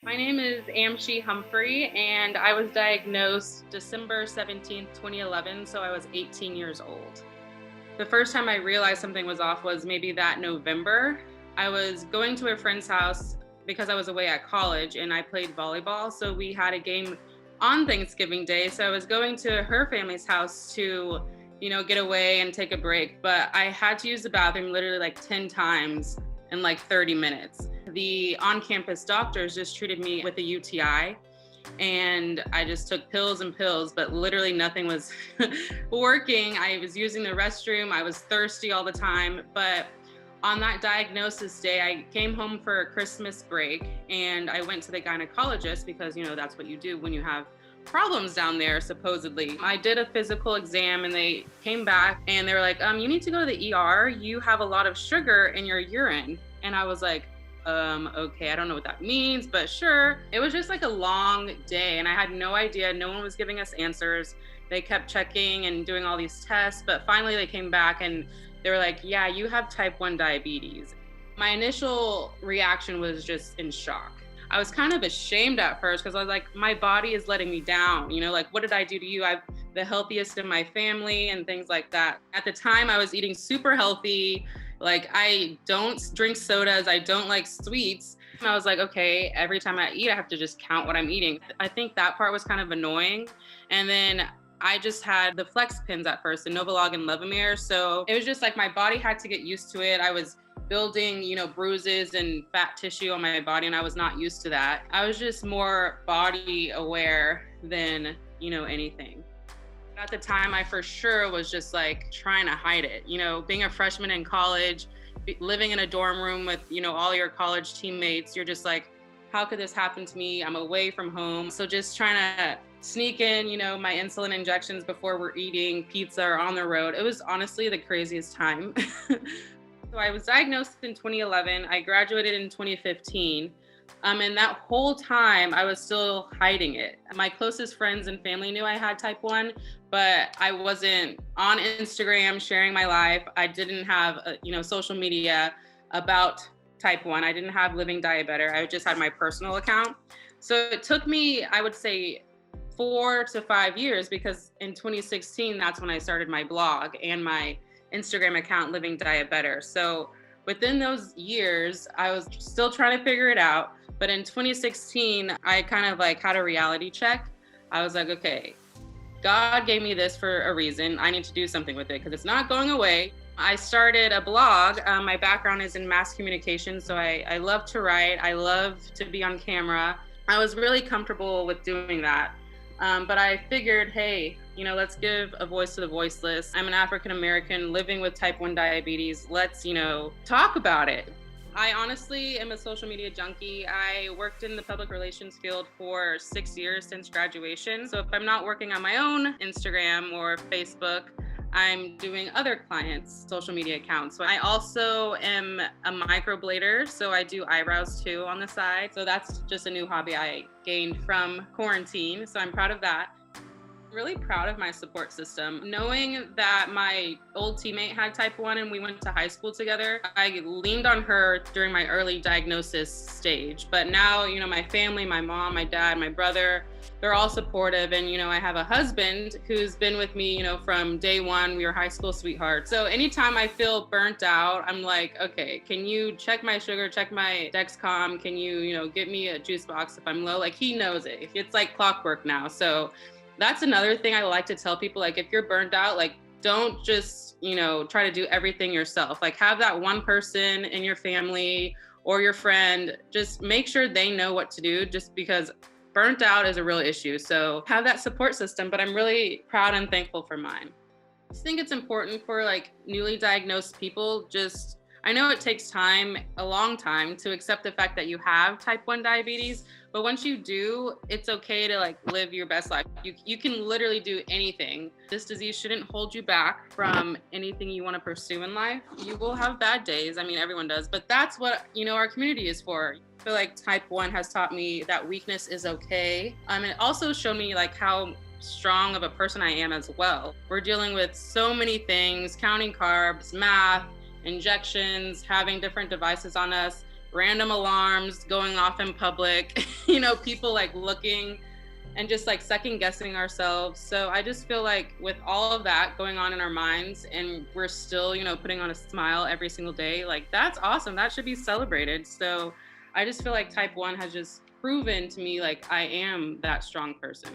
My name is Amshi Humphrey, and I was diagnosed December 17th, 2011, so I was 18 years old. The first time I realized something was off was maybe that November. I was going to a friend's house because I was away at college and I played volleyball, so we had a game on Thanksgiving Day. So I was going to her family's house to, get away and take a break, but I had to use the bathroom literally like 10 times in like 30 minutes. The on-campus doctors just treated me with a UTI and I just took pills and pills, but literally nothing was working. I was using the restroom. I was thirsty all the time. But on that diagnosis day, I came home for a Christmas break and I went to the gynecologist because, that's what you do when you have problems down there, supposedly. I did a physical exam and they came back and they were like, you need to go to the ER. You have a lot of sugar in your urine. And I was like, okay, I don't know what that means, but sure. It was just like a long day and I had no idea. No one was giving us answers. They kept checking and doing all these tests, but finally they came back and they were like, yeah, you have type 1 diabetes. My initial reaction was just in shock. I was kind of ashamed at first because I was like, my body is letting me down. Like, what did I do to you? I'm the healthiest in my family and things like that. At the time, I was eating super healthy. Like, I don't drink sodas. I don't like sweets. And I was like, okay, every time I eat, I have to just count what I'm eating. I think that part was kind of annoying. And then I just had the flex pins at first, the Novolog and Levemir. So it was just like my body had to get used to it. I was building, bruises and fat tissue on my body, and I was not used to that. I was just more body aware than, anything. At the time, I for sure was just like trying to hide it. Being a freshman in college, living in a dorm room with, all your college teammates, you're just like, how could this happen to me? I'm away from home. So just trying to sneak in, my insulin injections before we're eating pizza or on the road. It was honestly the craziest time. So I was diagnosed in 2011. I graduated in 2015. And that whole time I was still hiding it. My closest friends and family knew I had type 1, but I wasn't on Instagram sharing my life. I didn't have, social media about type 1. I didn't have Living Diabetter. I just had my personal account. So it took me, I would say, 4 to 5 years because in 2016, that's when I started my blog and my Instagram account, Living Diabetter. So within those years, I was still trying to figure it out. But in 2016, I kind of like had a reality check. I was like, okay, God gave me this for a reason. I need to do something with it because it's not going away. I started a blog. My background is in mass communication. So I love to write. I love to be on camera. I was really comfortable with doing that. But I figured, hey, let's give a voice to the voiceless. I'm an African American living with type 1 diabetes. Let's, talk about it. I honestly am a social media junkie. I worked in the public relations field for 6 years since graduation. So if I'm not working on my own Instagram or Facebook, I'm doing other clients' social media accounts. So I also am a microblader, so I do eyebrows too on the side. So that's just a new hobby I gained from quarantine. So I'm proud of that. Really proud of my support system. Knowing that my old teammate had type 1 and we went to high school together, I leaned on her during my early diagnosis stage. But now, my family, my mom, my dad, my brother, they're all supportive. And, I have a husband who's been with me, from day one. We were high school sweethearts. So anytime I feel burnt out, I'm like, okay, can you check my sugar, check my Dexcom? Can you, get me a juice box if I'm low? Like, he knows it. It's like clockwork now. So that's another thing I like to tell people, like, if you're burned out, like, don't just, try to do everything yourself. Like, have that one person in your family or your friend, just make sure they know what to do, just because burnt out is a real issue. So have that support system, but I'm really proud and thankful for mine. I think it's important for like newly diagnosed people, I know it takes time, a long time, to accept the fact that you have type 1 diabetes, but once you do, it's okay to like live your best life. You can literally do anything. This disease shouldn't hold you back from anything you want to pursue in life. You will have bad days. I mean, everyone does, but that's what, our community is for. I feel like type 1 has taught me that weakness is okay. It also showed me like how strong of a person I am as well. We're dealing with so many things, counting carbs, math, injections, having different devices on us. random alarms going off in public, people like looking and just like second guessing ourselves. So I just feel like with all of that going on in our minds and we're still, putting on a smile every single day, like that's awesome. That should be celebrated. So I just feel like type 1 has just proven to me like I am that strong person.